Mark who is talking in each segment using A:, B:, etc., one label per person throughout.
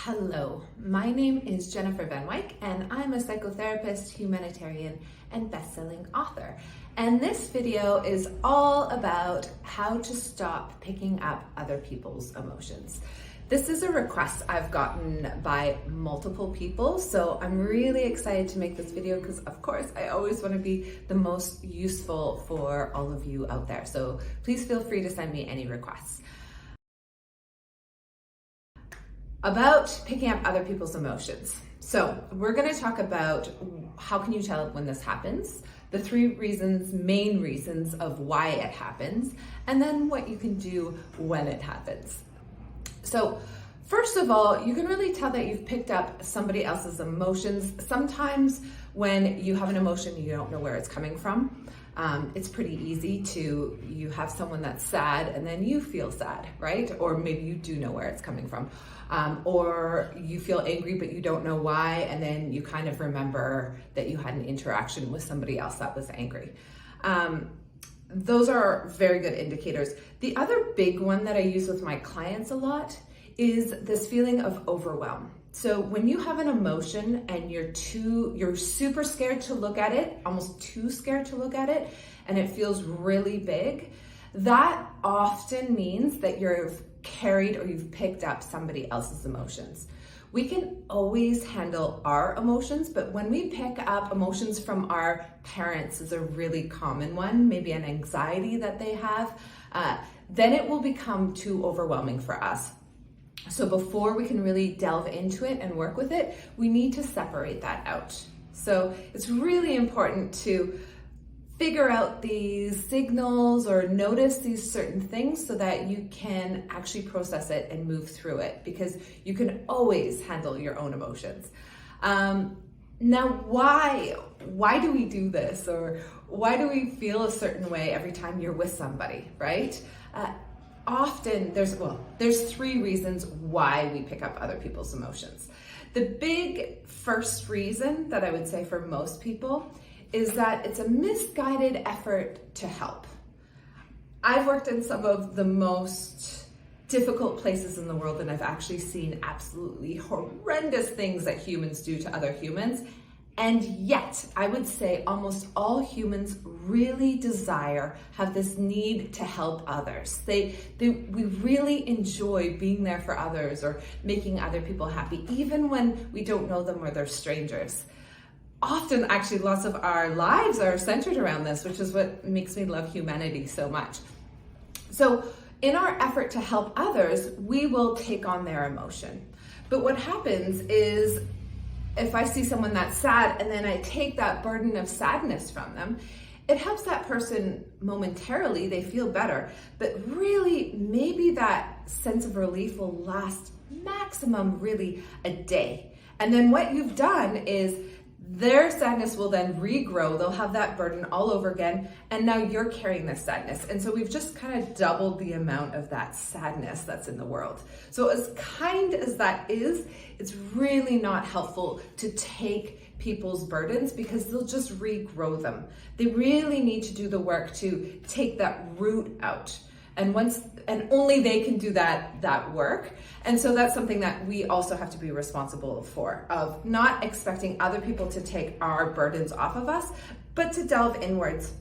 A: Hello, my name is Jennifer Van Wyk and I'm a psychotherapist, humanitarian, and best-selling author. And this video is all about how to stop picking up other people's emotions. This is a request I've gotten by multiple people, so I'm really excited to make this video because, of course, I always want to be the most useful for all of you out there. So please feel free to send me any requests. About picking up other people's emotions. So we're going to talk about how can you tell when this happens, the main reasons of why it happens, and then what you can do when it happens. So first of all, you can really tell that you've picked up somebody else's emotions. Sometimes when you have an emotion, you don't know where it's coming from. It's pretty easy you have someone that's sad and then you feel sad, right? Or maybe you do know where it's coming from. Or you feel angry, but you don't know why. And then you kind of remember that you had an interaction with somebody else that was angry. Those are very good indicators. The other big one that I use with my clients a lot is this feeling of overwhelm. So when you have an emotion and you're super scared to look at it, almost too scared to look at it, and it feels really big, that often means that you've carried or you've picked up somebody else's emotions. We can always handle our emotions, but when we pick up emotions from our parents is a really common one, maybe an anxiety that they have, then it will become too overwhelming for us. So before we can really delve into it and work with it, we need to separate that out. So it's really important to figure out these signals or notice these certain things so that you can actually process it and move through it, because you can always handle your own emotions. Now, why do we do this? Or why do we feel a certain way every time you're with somebody, right? Often there's three reasons why we pick up other people's emotions. The big first reason that I would say for most people is that it's a misguided effort to help. I've worked in some of the most difficult places in the world, and I've actually seen absolutely horrendous things that humans do to other humans. And yet, I would say almost all humans really have this need to help others. We really enjoy being there for others or making other people happy, even when we don't know them or they're strangers. Often, actually, lots of our lives are centered around this, which is what makes me love humanity so much. So in our effort to help others, we will take on their emotion. But what happens is, if I see someone that's sad and then I take that burden of sadness from them, it helps that person momentarily, they feel better, but really maybe that sense of relief will last maximum really a day. And then what you've done is their sadness will then regrow, they'll have that burden all over again, and now you're carrying this sadness. And so we've just kind of doubled the amount of that sadness that's in the world. So as kind as that is, it's really not helpful to take people's burdens because they'll just regrow them. They really need to do the work to take that root out. And only they can do that work. And so that's something that we also have to be responsible for, of not expecting other people to take our burdens off of us, but to delve inwards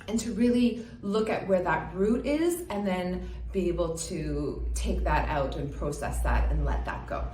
A: and to really look at where that root is and then be able to take that out and process that and let that go.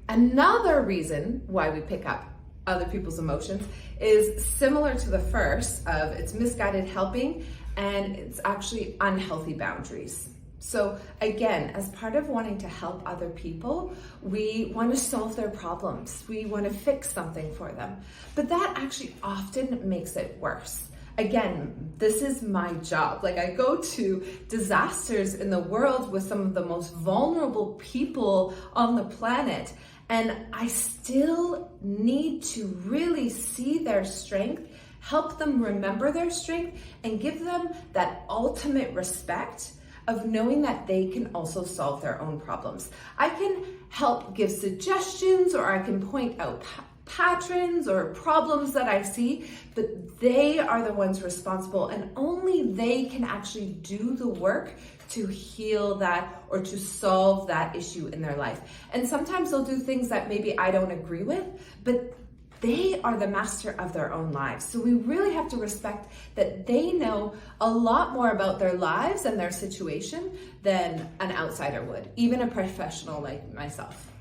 A: Another reason why we pick up other people's emotions is similar to the first of it's misguided helping, and it's actually unhealthy boundaries. So again, as part of wanting to help other people, we want to solve their problems. We want to fix something for them. But that actually often makes it worse. Again, this is my job. Like, I go to disasters in the world with some of the most vulnerable people on the planet, and I still need to really see their strength, help them remember their strength, and give them that ultimate respect of knowing that they can also solve their own problems. I can help give suggestions, or I can point out patterns or problems that I see, but they are the ones responsible, and only they can actually do the work to heal that or to solve that issue in their life. And sometimes they'll do things that maybe I don't agree with, but they are the master of their own lives. So we really have to respect that they know a lot more about their lives and their situation than an outsider would, even a professional like myself.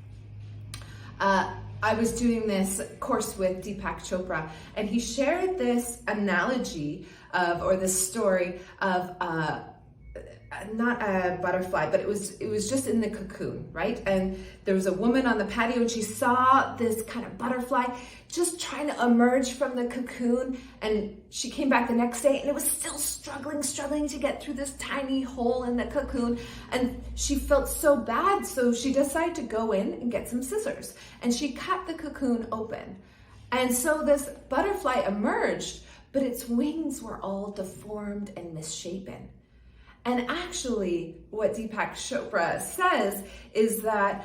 A: I was doing this course with Deepak Chopra, and he shared this analogy of, or this story of, not a butterfly, but it was just in the cocoon, right? And there was a woman on the patio, and she saw this kind of butterfly just trying to emerge from the cocoon, and she came back the next day and it was still struggling to get through this tiny hole in the cocoon, and she felt so bad, so she decided to go in and get some scissors, and she cut the cocoon open. And so this butterfly emerged, but its wings were all deformed and misshapen. And actually, what Deepak Chopra says is that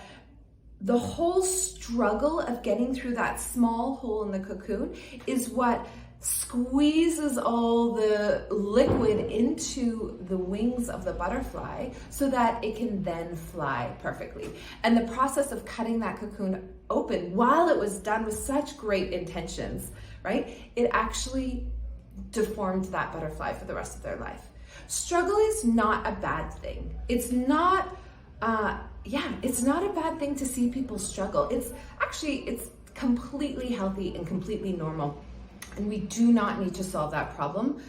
A: the whole struggle of getting through that small hole in the cocoon is what squeezes all the liquid into the wings of the butterfly so that it can then fly perfectly. And the process of cutting that cocoon open, while it was done with such great intentions, right, it actually deformed that butterfly for the rest of their life. Struggle is not a bad thing. It's not, it's not a bad thing to see people struggle. It's completely healthy and completely normal. And we do not need to solve that problem.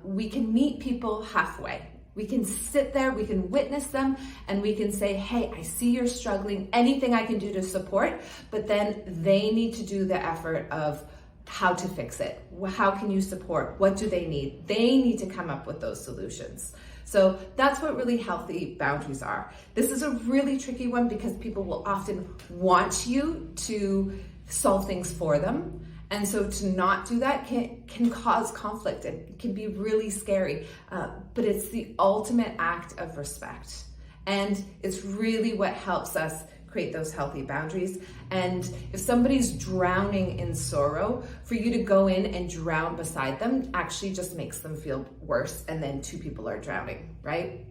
A: We can meet people halfway. We can sit there, we can witness them, and we can say, hey, I see you're struggling, anything I can do to support, but then they need to do the effort of how to fix it. How can you support? What do they need? They need to come up with those solutions. So that's what really healthy boundaries are. This is a really tricky one because people will often want you to solve things for them. And so to not do that can cause conflict and can be really scary. But it's the ultimate act of respect. And it's really what helps us create those healthy boundaries. And if somebody's drowning in sorrow, for you to go in and drown beside them actually just makes them feel worse, and then two people are drowning, right?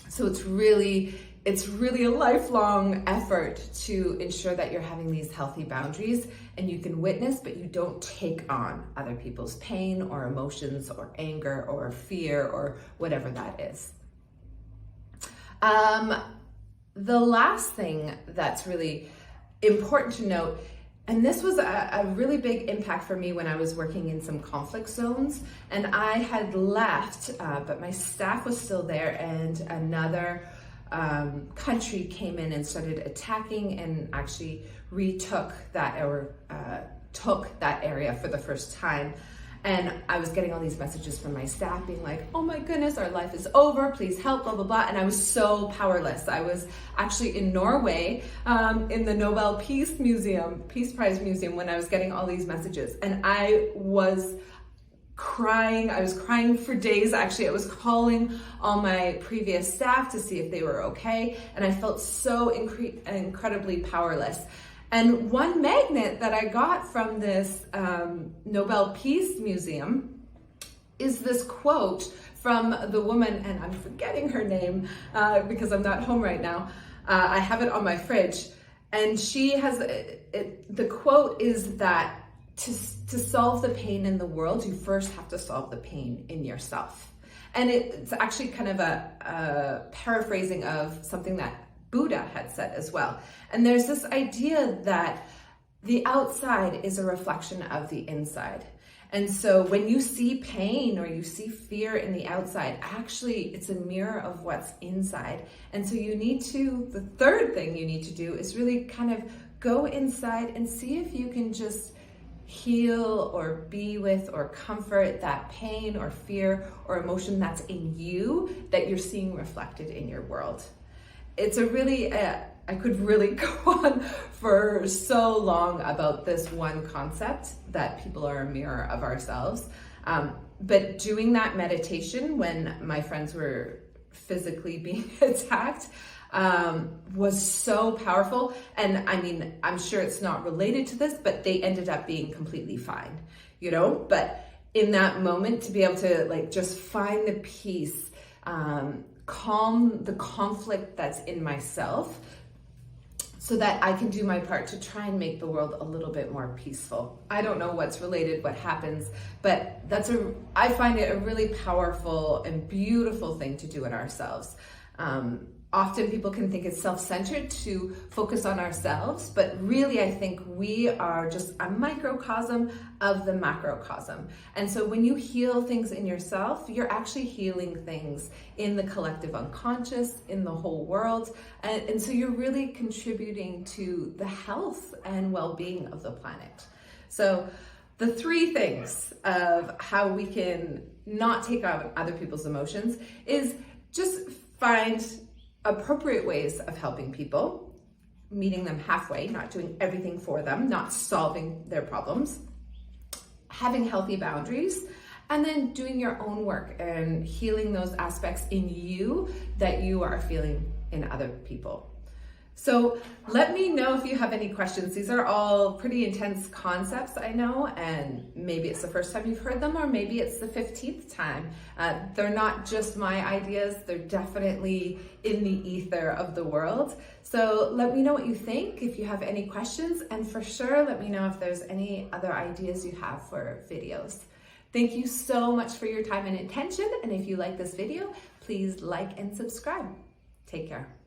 A: So it's really a lifelong effort to ensure that you're having these healthy boundaries, and you can witness, but you don't take on other people's pain or emotions or anger or fear or whatever that is. The last thing that's really important to note, and this was a really big impact for me when I was working in some conflict zones, and I had left, but my staff was still there, and another country came in and started attacking and actually retook that, or took that area for the first time. And I was getting all these messages from my staff being like, oh my goodness, our life is over, please help, blah, blah, blah. And I was so powerless. I was actually in Norway in the Nobel Peace Prize Museum when I was getting all these messages. And I was crying. I was crying for days. Actually, I was calling all my previous staff to see if they were okay. And I felt so incredibly powerless. And one magnet that I got from this Nobel Peace Museum is this quote from the woman, and I'm forgetting her name because I'm not home right now. I have it on my fridge. And she has, the quote is that to solve the pain in the world, you first have to solve the pain in yourself. And it's actually kind of a paraphrasing of something that Buddha had said as well. And there's this idea that the outside is a reflection of the inside. And so when you see pain or you see fear in the outside, actually it's a mirror of what's inside. And so the third thing you need to do is really kind of go inside and see if you can just heal or be with or comfort that pain or fear or emotion that's in you that you're seeing reflected in your world. It's a really, I could really go on for so long about this one concept that people are a mirror of ourselves. But doing that meditation when my friends were physically being attacked was so powerful. And I mean, I'm sure it's not related to this, but they ended up being completely fine, But in that moment, to be able to just find the peace, calm the conflict that's in myself so that I can do my part to try and make the world a little bit more peaceful. I don't know what's related, what happens, but I find it a really powerful and beautiful thing to do in ourselves. Often people can think it's self-centered to focus on ourselves, but really I think we are just a microcosm of the macrocosm. And so when you heal things in yourself, you're actually healing things in the collective unconscious, in the whole world. And so you're really contributing to the health and well-being of the planet. So the 3 things of how we can not take on other people's emotions is just find appropriate ways of helping people, meeting them halfway, not doing everything for them, not solving their problems, having healthy boundaries, and then doing your own work and healing those aspects in you that you are feeling in other people. So let me know if you have any questions. These are all pretty intense concepts, I know, and maybe it's the first time you've heard them, or maybe it's the 15th time. They're not just my ideas, they're definitely in the ether of the world. So let me know what you think, if you have any questions, and for sure, let me know if there's any other ideas you have for videos. Thank you so much for your time and attention, and if you like this video, please like and subscribe. Take care.